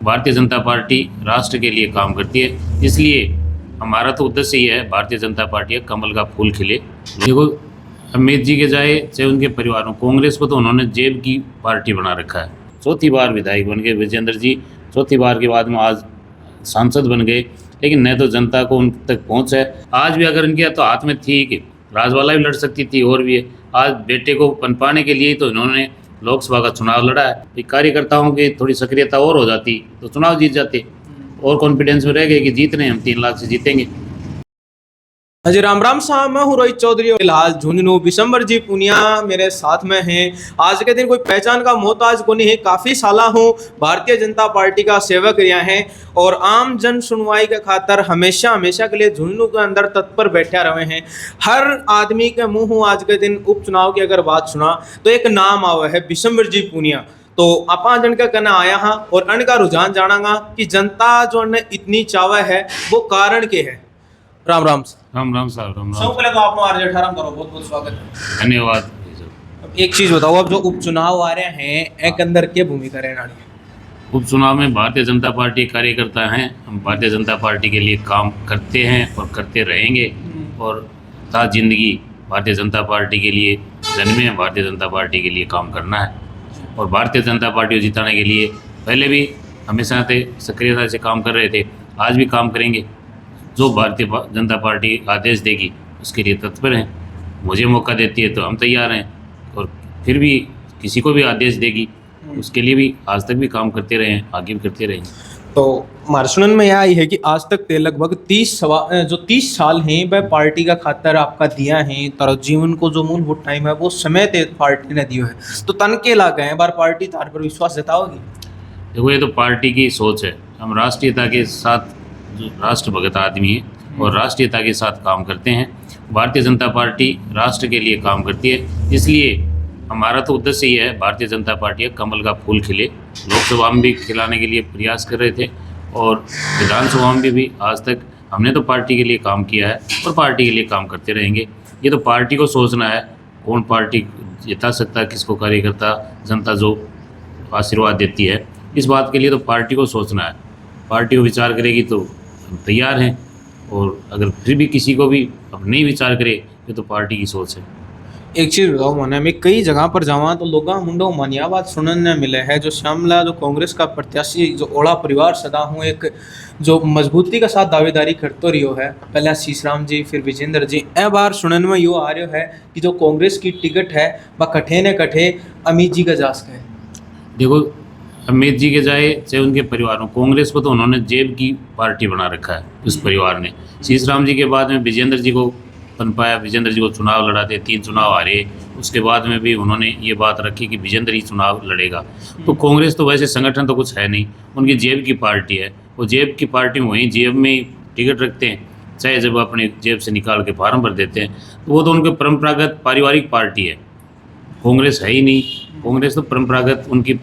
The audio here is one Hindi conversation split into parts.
भारतीय जनता पार्टी राष्ट्र के लिए काम करती है, इसलिए हमारा तो उद्देश्य ही है भारतीय जनता पार्टी का कमल का फूल खिले। देखो, अमित जी के जाए चाहे उनके परिवार में, कांग्रेस को तो उन्होंने जेब की पार्टी बना रखा है। चौथी बार विधायक बन गए विजेंद्र जी, चौथी बार के बाद में आज सांसद बन गए, लेकिन न तो जनता को उन तक पहुँच है। आज भी अगर इनके तो हाथ में थी कि राजवाला भी लड़ सकती थी, और भी है। आज बेटे को पनपाने के लिए तो इन्होंने लोकसभा का चुनाव लड़ा है। कार्यकर्ताओं की थोड़ी सक्रियता और हो जाती तो चुनाव जीत जाते, और कॉन्फिडेंस में रह गए कि जीत रहे हैं, हम 3 लाख से जीतेंगे। हाँ जी, राम राम साहब, मैं हूँ रोहित चौधरी। फिलहाल झुंझुनू बिशंबर जी पुनिया मेरे साथ में हैं। आज के दिन कोई पहचान का मोहताज को नहीं है, काफ़ी साल हूँ भारतीय जनता पार्टी का सेवक रहा है और आम जन सुनवाई के खातर हमेशा के लिए झुंझुनू के अंदर तत्पर बैठा रहे हैं। हर आदमी के मुँह आज के दिन उपचुनाव की अगर बात सुना तो एक नाम आवा है, बिशंबर जी पुनिया। तो आपा जन का कहना आया हाँ और अन का रुझान जानागा कि जनता जो ने इतनी चावा है वो कारण के है। राम राम साहब, राम सबसे पहले तो आपको आरजे 18 करो बहुत बहुत स्वागत है। धन्यवाद। अब एक चीज बताओ, अब जो उपचुनाव आ रहे हैं एक अंदर क्या भूमिका रहने वाली है? उपचुनाव में भारतीय जनता पार्टी कार्यकर्ता हैं, हम भारतीय जनता पार्टी के लिए काम करते हैं और करते रहेंगे, और था जिंदगी भारतीय जनता पार्टी के लिए जन्मे हैं, भारतीय जनता पार्टी के लिए काम करना है। और भारतीय जनता पार्टी को जिताने के लिए पहले भी हमेशा से सक्रियता से काम कर रहे थे, आज भी काम करेंगे। जो भारतीय जनता पार्टी आदेश देगी उसके लिए तत्पर हैं। मुझे मौका देती है तो हम तैयार हैं, और फिर भी किसी को भी आदेश देगी उसके लिए भी आज तक भी काम करते रहे हैं, आगे भी करते रहेंगे। तो हमारे सुनन में यह आई है कि आज तक ते लगभग 30 साल हैं वह पार्टी का खातर आपका दिया है, तारो जीवन को जो मूलभूत टाइम है वो समय ते पार्टी ने दिया है। तो तन के लागे हैं बार पार्टी तार पर विश्वास जताओगी? देखो, ये तो पार्टी की सोच है। हम राष्ट्रीयता के साथ, जो राष्ट्र भगत आदमी है और राष्ट्रीयता के साथ काम करते हैं। भारतीय जनता पार्टी राष्ट्र के लिए काम करती है, इसलिए हमारा तो उद्देश्य ही है भारतीय जनता पार्टी का कमल का फूल खिले। लोकसभा में भी खिलाने के लिए प्रयास कर रहे थे, और विधानसभा में भी आज तक हमने तो पार्टी के लिए काम किया है और पार्टी के लिए काम करते रहेंगे। ये तो पार्टी को सोचना है कौन पार्टी जिता सकता है, किसको कार्यकर्ता जनता जो आशीर्वाद देती है, इस बात के लिए तो पार्टी को सोचना है। पार्टी को विचार करेगी तो हम तैयार हैं, और अगर फिर भी किसी को भी अब नहीं विचार करे, ये तो पार्टी की सोच है। एक चीज़ बताओ, माना मैं कई जगह पर जावा तो लोग मुंडो मानिया बात सुनने मिले है, जो श्यामला जो कांग्रेस का प्रत्याशी जो ओला परिवार सदा हूँ एक जो मजबूती का साथ दावेदारी करते रही है, पहले शीशराम जी फिर विजेंद्र जी। ए बार सुनने में यो आ रहा है कि जो कांग्रेस की टिकट है वह कठे न कठे अमित जी का जास का है। देखो, अमित जी के जाए चाहे उनके परिवार में, कांग्रेस को तो उन्होंने जेब की पार्टी बना रखा है उस परिवार ने। शीशराम जी के बाद में विजेंद्र जी को पनपाया, विजेंद्र जी को चुनाव लड़ाते, 3 चुनाव हारे, उसके बाद में भी उन्होंने ये बात रखी कि विजेंद्र ही चुनाव लड़ेगा। तो कांग्रेस तो वैसे संगठन तो कुछ है नहीं, उनकी जेब की पार्टी है। वो जेब की पार्टी में वहीं जेब में ही टिकट रखते हैं, चाहे जब अपने जेब से निकाल के फार्म भर देते हैं। तो वो तो उनकी परंपरागत पारिवारिक पार्टी है, कांग्रेस है ही नहीं। कांग्रेस तो परंपरागत उनकी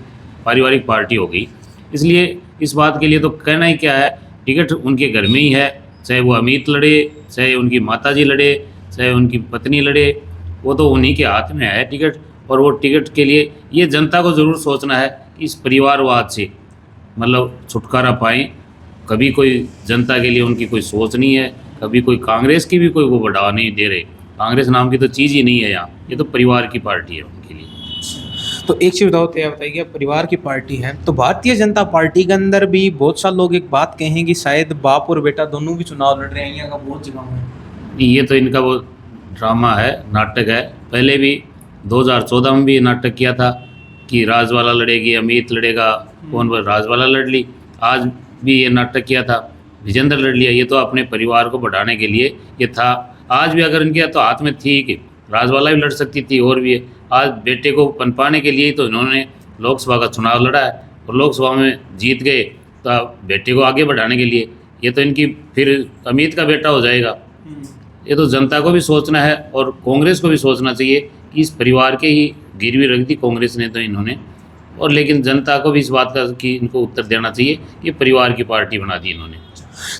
पारिवारिक पार्टी हो गई। इसलिए इस बात के लिए तो कहना ही क्या है, टिकट उनके घर में ही है, चाहे वो अमित लड़े, चाहे उनकी माताजी लड़े, चाहे उनकी पत्नी लड़े, वो तो उन्हीं के हाथ में है टिकट। और वो टिकट के लिए ये जनता को ज़रूर सोचना है कि इस परिवारवाद से मतलब छुटकारा पाएँ। कभी कोई जनता के लिए उनकी कोई सोच नहीं है, कभी कोई कांग्रेस की भी कोई वो बढ़ावा नहीं दे रहे। कांग्रेस नाम की तो चीज़ ही नहीं है यहाँ, ये तो परिवार की पार्टी है उनके लिए। तो एक चीज़ बताओ, तो बताइए परिवार की पार्टी है तो भारतीय जनता पार्टी के अंदर भी बहुत सारे लोग एक बात कहें कि शायद बाप और बेटा दोनों भी चुनाव लड़ रहे हैं, यहाँ का बहुत जगह है। ये तो इनका वो ड्रामा है, नाटक है। पहले भी 2014 में भी नाटक किया था कि राजवाला लड़ेगी, अमित लड़ेगा, कौन वो राजवाला लड़ ली। आज भी ये नाटक किया था, विजेंद्र लड़ लिया। ये तो अपने परिवार को बढ़ाने के लिए ये था। आज भी अगर इनके तो हाथ में थी कि राजवाला भी लड़ सकती थी, और भी आज बेटे को पनपाने के लिए तो इन्होंने लोकसभा का चुनाव लड़ा है, और लोकसभा में जीत गए। तो बेटे को आगे बढ़ाने के लिए ये तो इनकी फिर अमित का बेटा हो जाएगा। ये तो जनता को भी सोचना है और कांग्रेस को भी सोचना चाहिए कि इस परिवार के ही गिरवी रख दी कांग्रेस ने तो इन्होंने। और लेकिन जनता को भी इस बात का कि इनको उत्तर देना चाहिए कि परिवार की पार्टी बना दी इन्होंने।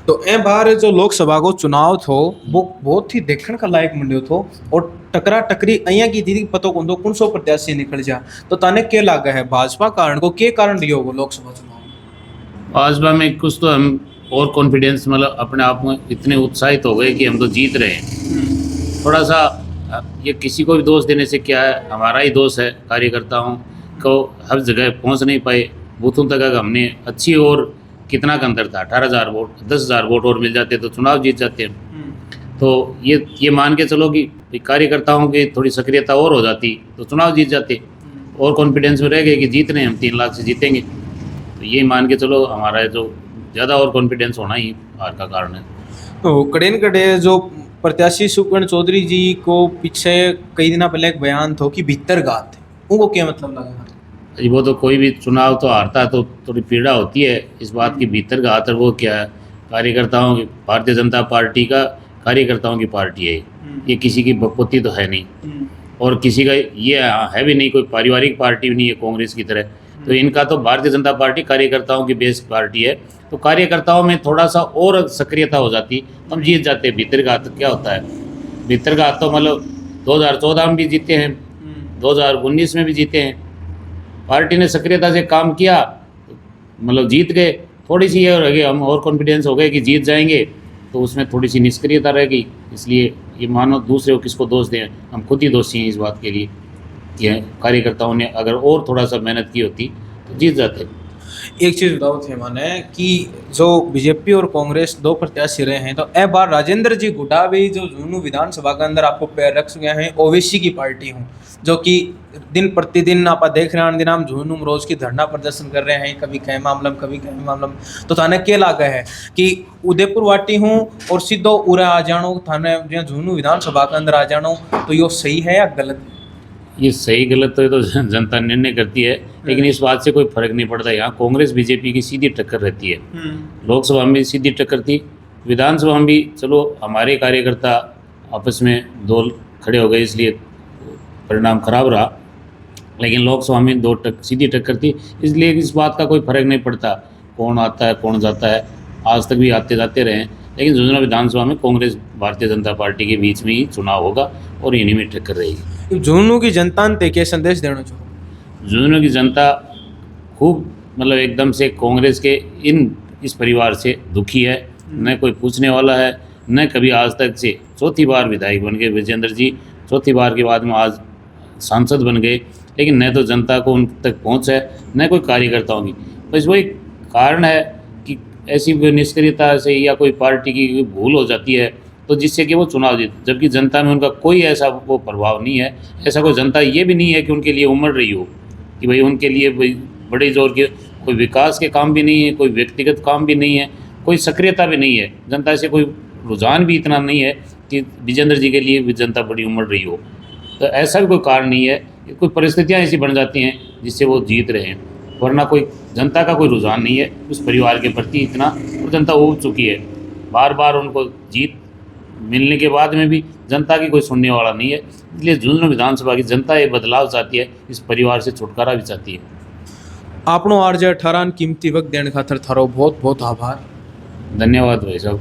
तो ए बार जो लोकसभा को चुनाव थो वो बहुत ही देखने का लायक मंड्यो थो, और टकरा टकरी अहिया की दीदी पतो कौन तो कौन सो प्रत्याशी निकल जा। तो तने के लागा है भाजपा कारण को के कारण लियो वो लोकसभा चुनाव? भाजपा में कुछ तो हम और कॉन्फिडेंस मतलब अपने आप में इतने उत्साहित हो गए कि हम तो जीत रहे हैं। थोड़ा सा ये किसी को भी दोष देने से क्या है, हमारा ही दोष है। कार्यकर्ताओं को हर जगह पहुंच नहीं पाए बूथों तक। अगर हमने अच्छी और कितना का अंतर था, 18,000 वोट, 10,000 वोट और मिल जाते तो चुनाव जीत जाते हैं। तो ये मान के चलो कि कार्यकर्ताओं की थोड़ी सक्रियता और हो जाती तो चुनाव जीत जाते, और कॉन्फिडेंस में रह गए कि जीत रहे हैं हम, 3 लाख से जीतेंगे। तो ये मान के चलो हमारा जो ज़्यादा और कॉन्फिडेंस होना ही हार का कारण है। तो कड़े कड़े जो प्रत्याशी सुकर्ण चौधरी जी को पीछे कई दिन पहले एक बयान था कि भीतर घात है, उनको क्या मतलब लगा? जी वो तो कोई भी चुनाव तो हारता है तो थोड़ी पीड़ा होती है इस बात की, भीतर का हाथ है वो क्या है। कार्यकर्ताओं की, भारतीय जनता पार्टी का कार्यकर्ताओं की पार्टी है ये किसी की बकपति तो है नहीं, और किसी का ये है भी नहीं, कोई पारिवारिक पार्टी भी नहीं है कांग्रेस की तरह। तो इनका तो भारतीय जनता पार्टी कार्यकर्ताओं की बेस पार्टी है, तो कार्यकर्ताओं में थोड़ा सा और सक्रियता हो जाती तो हम जीत जाते। भीतर का हाथ क्या होता है? भीतर का हाथ तो मतलब 2014 में भी जीते हैं, 2019 में भी जीते हैं। पार्टी ने सक्रियता से काम किया मतलब जीत गए। थोड़ी सी ये रह गई, हम और कॉन्फिडेंस हो गए कि जीत जाएंगे, तो उसमें थोड़ी सी निष्क्रियता रह गई। इसलिए ये मानो दूसरे को किसको दोष दें, हम खुद ही दोषी हैं इस बात के लिए कि कार्यकर्ताओं ने अगर और थोड़ा सा मेहनत की होती तो जीत जाते। एक चीज बताओ थे माने कि जो बीजेपी और कांग्रेस दो प्रत्याशी रहे हैं, तो ए बार राजेंद्र जी गुड्डा भी जो झुंझुनू विधानसभा के अंदर आपको पैर रख गए हैं, ओवैसी की पार्टी हूँ, जो कि दिन प्रतिदिन आप देख रहे हैं, दिन हम झुंझुनू में रोज की धरना प्रदर्शन कर रहे हैं, कभी कहीं मामला में कभी कहीं मामला में। तो थाने के लागे है कि उदयपुर वाटी हूँ और सीधो उरे आ जानो थाने झुंझुनू विधानसभा के अंदर आ जानो, तो यो सही है या गलत है? ये सही गलत तो ये तो जनता निर्णय करती है, लेकिन इस बात से कोई फर्क नहीं पड़ता। यहाँ कांग्रेस बीजेपी की सीधी टक्कर रहती है, लोकसभा में सीधी टक्कर थी, विधानसभा में भी चलो हमारे कार्यकर्ता आपस में दो खड़े हो गए इसलिए परिणाम खराब रहा, लेकिन लोकसभा में सीधी टक्कर थी, इसलिए इस बात का कोई फर्क नहीं पड़ता कौन आता है कौन जाता है। आज तक भी आते जाते रहे, लेकिन झुंझुनू विधानसभा में कांग्रेस भारतीय जनता पार्टी के बीच में ही चुनाव होगा और इन्हीं में टक्कर रहेगी। झुंझुनू की जनता ने क्या संदेश देना चाहो? झुंझुनू की जनता खूब मतलब एकदम से कांग्रेस के इस परिवार से दुखी है, न कोई पूछने वाला है, न कभी आज तक से। चौथी बार विधायक बन गए विजेंद्र जी, चौथी बार के बाद में आज सांसद बन गए, लेकिन न तो जनता को उन तक पहुँच है न कोई कार्यकर्ताओं की। बस वही कारण है कि ऐसी निष्क्रियता से या कोई पार्टी की भूल हो जाती है तो जिससे कि वो चुनाव जीत, जबकि जनता में उनका कोई ऐसा वो प्रभाव नहीं है। ऐसा कोई जनता ये भी नहीं है कि उनके लिए उमड़ रही हो कि भाई उनके लिए बड़े जोर के कोई विकास के काम भी नहीं है, कोई व्यक्तिगत काम भी नहीं है, कोई सक्रियता भी नहीं है। जनता से कोई रुझान भी इतना नहीं है कि विजेंद्र जी के लिए भी जनता बड़ी उमड़ रही हो। तो ऐसा भी कोई कारण नहीं है, कोई परिस्थितियाँ ऐसी बन जाती हैं जिससे वो जीत रहे हैं, वरना कोई जनता का कोई रुझान नहीं है उस परिवार के प्रति इतना। और जनता उब चुकी है, बार बार उनको जीत मिलने के बाद में भी जनता की कोई सुनने वाला नहीं है। इसलिए झुंझुनू विधानसभा की जनता ये बदलाव चाहती है, इस परिवार से छुटकारा भी चाहती है। आपनो RJ 18 कीमती वक्त देने खातर थारो बहुत बहुत आभार। धन्यवाद भाई साहब।